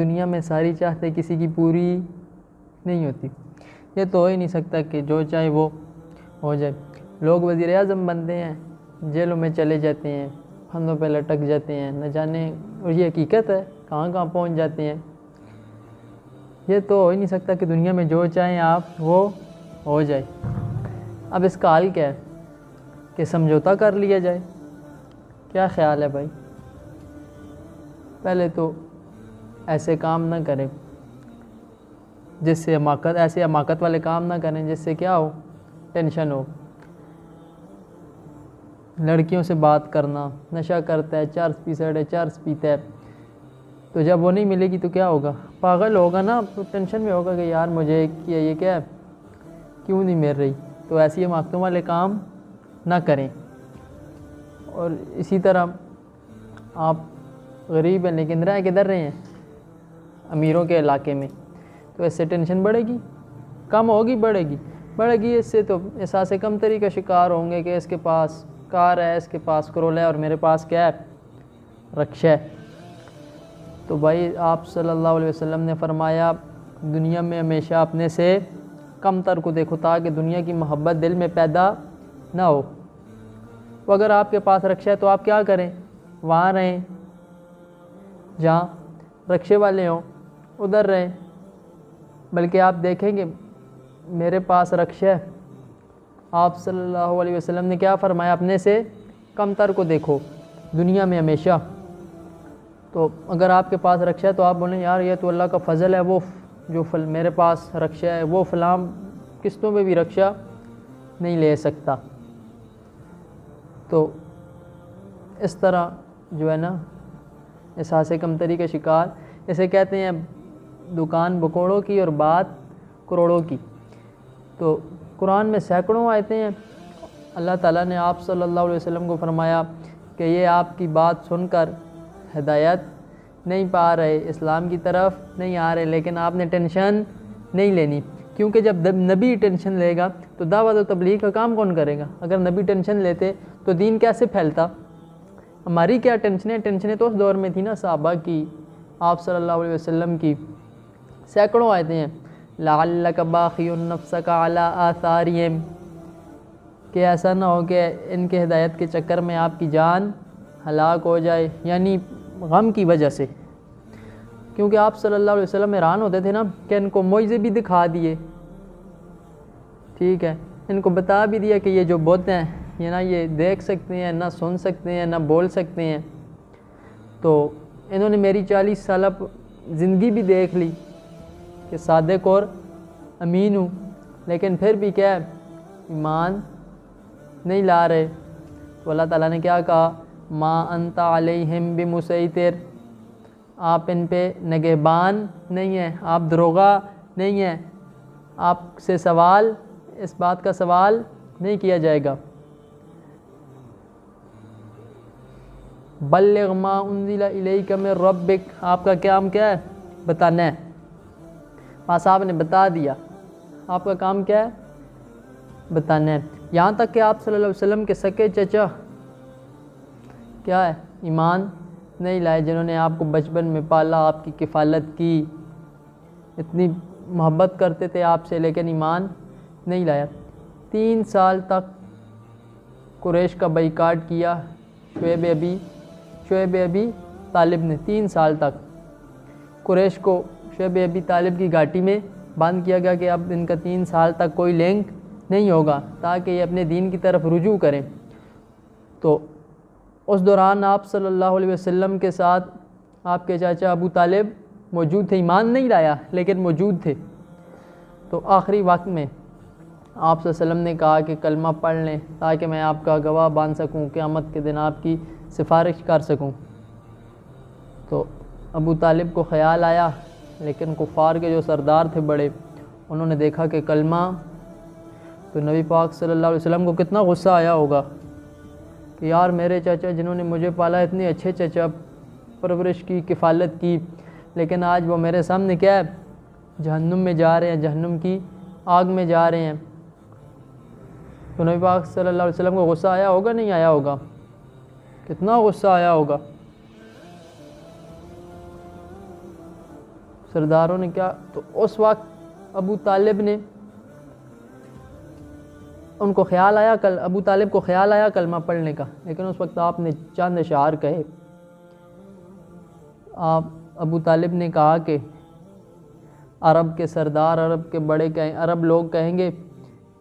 دنیا میں ساری چاہتے کسی کی پوری نہیں ہوتی. یہ تو ہو ہی نہیں سکتا کہ جو چاہے وہ ہو جائے. لوگ وزیر اعظم بنتے ہیں، جیلوں میں چلے جاتے ہیں، پھندوں پہ لٹک جاتے ہیں، نہ جانے، اور یہ حقیقت ہے کہاں کہاں پہنچ جاتے ہیں. یہ تو ہو ہی نہیں سکتا کہ دنیا میں جو چاہیں آپ وہ ہو جائے. اب اس کا حل کیا ہے کہ سمجھوتا کر لیا جائے. کیا خیال ہے بھائی؟ پہلے تو ایسے کام نہ کریں جس سے ایسے حماقت والے کام نہ کریں جس سے کیا ہو، ٹینشن ہو. لڑکیوں سے بات کرنا، نشہ کرتا ہے، چرس پیتا ہے، تو جب وہ نہیں ملے گی تو کیا ہوگا؟ پاگل ہوگا نا. تو ٹینشن میں ہوگا کہ یار مجھے یہ کیا ہے، کیوں نہیں مل رہی. تو ایسی حماقتوں والے کام نہ کریں. اور اسی طرح آپ غریب ہیں لیکن رہ کدھر رہے ہیں؟ امیروں کے علاقے میں. تو اس سے ٹینشن بڑھے گی؟ کم ہوگی؟ بڑھے گی. اس سے تو احساس کمتری کا شکار ہوں گے کہ اس کے پاس کار ہے، اس کے پاس کرولہ ہے، اور میرے پاس کیا ہے؟ رکشہ ہے. تو بھائی آپ صلی اللہ علیہ وسلم نے فرمایا دنیا میں ہمیشہ اپنے سے کم تر کو دیکھو تاکہ دنیا کی محبت دل میں پیدا نہ ہو. تو اگر آپ کے پاس رکشہ ہے تو آپ کیا کریں؟ وہاں رہیں جہاں رکشے والے ہوں، ادھر رہیں. بلکہ آپ دیکھیں گے میرے پاس رکشہ ہے. آپ صلی اللہ علیہ وسلم نے کیا فرمایا؟ اپنے سے کم تر کو دیکھو دنیا میں ہمیشہ. تو اگر آپ کے پاس رکشہ ہے تو آپ بولیں یار یہ تو اللہ کا فضل ہے، وہ جو میرے پاس رکشہ ہے وہ فلاں قسطوں پہ بھی رکشہ نہیں لے سکتا. تو اس طرح جو ہے نا احساس کمتری کا شکار، اسے کہتے ہیں دکان بکوڑوں کی اور بات کروڑوں کی. تو قرآن میں سینکڑوں آیتیں ہیں. اللہ تعالیٰ نے آپ صلی اللہ علیہ وسلم کو فرمایا کہ یہ آپ کی بات سن کر ہدایت نہیں پا رہے، اسلام کی طرف نہیں آ رہے، لیکن آپ نے ٹینشن نہیں لینی. کیونکہ جب نبی ٹینشن لے گا تو دعوت و تبلیغ کا کام کون کرے گا؟ اگر نبی ٹینشن لیتے تو دین کیسے پھیلتا؟ ہماری کیا ٹینشنیں تو اس دور میں تھی نا صحابہ کی، آپ صلی اللہ علیہ وسلم کی. سینکڑوں آیتیں ہیں. لعلک باخع نفسک علی آثارہم، کہ ایسا نہ ہو کہ ان کے ہدایت کے چکر میں آپ کی جان ہلاک ہو جائے، یعنی غم کی وجہ سے. کیونکہ آپ صلی اللہ علیہ وسلم حیران ہوتے تھے نا کہ ان کو معجزے بھی دکھا دیے، ٹھیک ہے، ان کو بتا بھی دیا کہ یہ جو بت ہیں یہ نہ یہ دیکھ سکتے ہیں، نہ سن سکتے ہیں، نہ بول سکتے ہیں. تو انہوں نے میری 40 سالہ زندگی بھی دیکھ لی کہ صادق اور امین ہوں، لیکن پھر بھی کیا ہے؟ ایمان نہیں لا رہے. تو اللہ تعالیٰ نے کیا کہا؟ ما انت علیہم بمسیطر، آپ ان پہ نگہبان نہیں ہیں، آپ دروغہ نہیں ہیں، آپ سے سوال، اس بات کا سوال نہیں کیا جائے گا. بلغ ما انزل الیک من ربک، آپ کا کام کیا ہے؟ بتانا ہے. پاس آپ نے بتا دیا، آپ کا کام کیا ہے؟ بتانا ہے. یہاں تک کہ آپ صلی اللہ علیہ وسلم کے سکے چچا کیا ہے؟ ایمان نہیں لائے، جنہوں نے آپ کو بچپن میں پالا، آپ کی کفالت کی، اتنی محبت کرتے تھے آپ سے، لیکن ایمان نہیں لایا. 3 سال تک قریش کا بائیکاٹ کیا شعیب ابی طالب نے. 3 سال تک قریش کو شعیب ابی طالب کی گھاٹی میں بند کیا گیا کہ اب ان کا 3 سال تک کوئی لنک نہیں ہوگا تاکہ یہ اپنے دین کی طرف رجوع کریں. تو اس دوران آپ صلی اللہ علیہ وسلم کے ساتھ آپ کے چاچا ابو طالب موجود تھے، ایمان نہیں لایا لیکن موجود تھے. تو آخری وقت میں آپ صلی اللہ علیہ وسلم نے کہا کہ کلمہ پڑھ لیں تاکہ میں آپ کا گواہ بن سکوں، قیامت کے دن آپ کی سفارش کر سکوں. تو ابو طالب کو خیال آیا، لیکن کفار کے جو سردار تھے بڑے، انہوں نے دیکھا کہ کلمہ، تو نبی پاک صلی اللہ علیہ وسلم کو کتنا غصہ آیا ہوگا کہ یار میرے چچا جنہوں نے مجھے پالا، اتنے اچھے چچا، پرورش کی، کفالت کی، لیکن آج وہ میرے سامنے کیا ہے؟ جہنم میں جا رہے ہیں، جہنم کی آگ میں جا رہے ہیں. تو نبی پاک صلی اللہ علیہ وسلم کو غصہ آیا ہوگا نہیں آیا ہوگا؟ کتنا غصہ آیا ہوگا. سرداروں نے کیا، تو اس وقت ابو طالب نے ان کو خیال آیا ابو طالب کو خیال آیا کلمہ پڑھنے کا، لیکن اس وقت آپ نے چند اشعار کہے۔ آپ ابو طالب نے کہا کہ عرب کے سردار، عرب کے بڑے عرب لوگ کہیں گے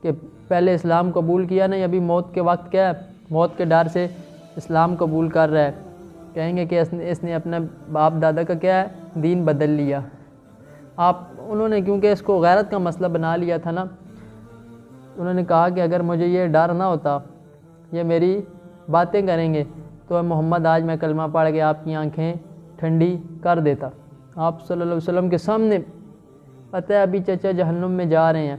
کہ پہلے اسلام قبول کیا نہیں، ابھی موت کے وقت کیا ہے، موت کے ڈر سے اسلام قبول کر رہا ہے، کہیں گے کہ اس نے اپنا باپ دادا کا کیا ہے دین بدل لیا۔ انہوں نے کیونکہ اس کو غیرت کا مسئلہ بنا لیا تھا نا، انہوں نے کہا کہ اگر مجھے یہ ڈر نہ ہوتا، یہ میری باتیں کریں گے تو محمد آج میں کلمہ پڑھ کے آپ کی آنکھیں ٹھنڈی کر دیتا۔ آپ صلی اللہ علیہ وسلم کے سامنے پتہ ہے ابھی چچا جہنم میں جا رہے ہیں،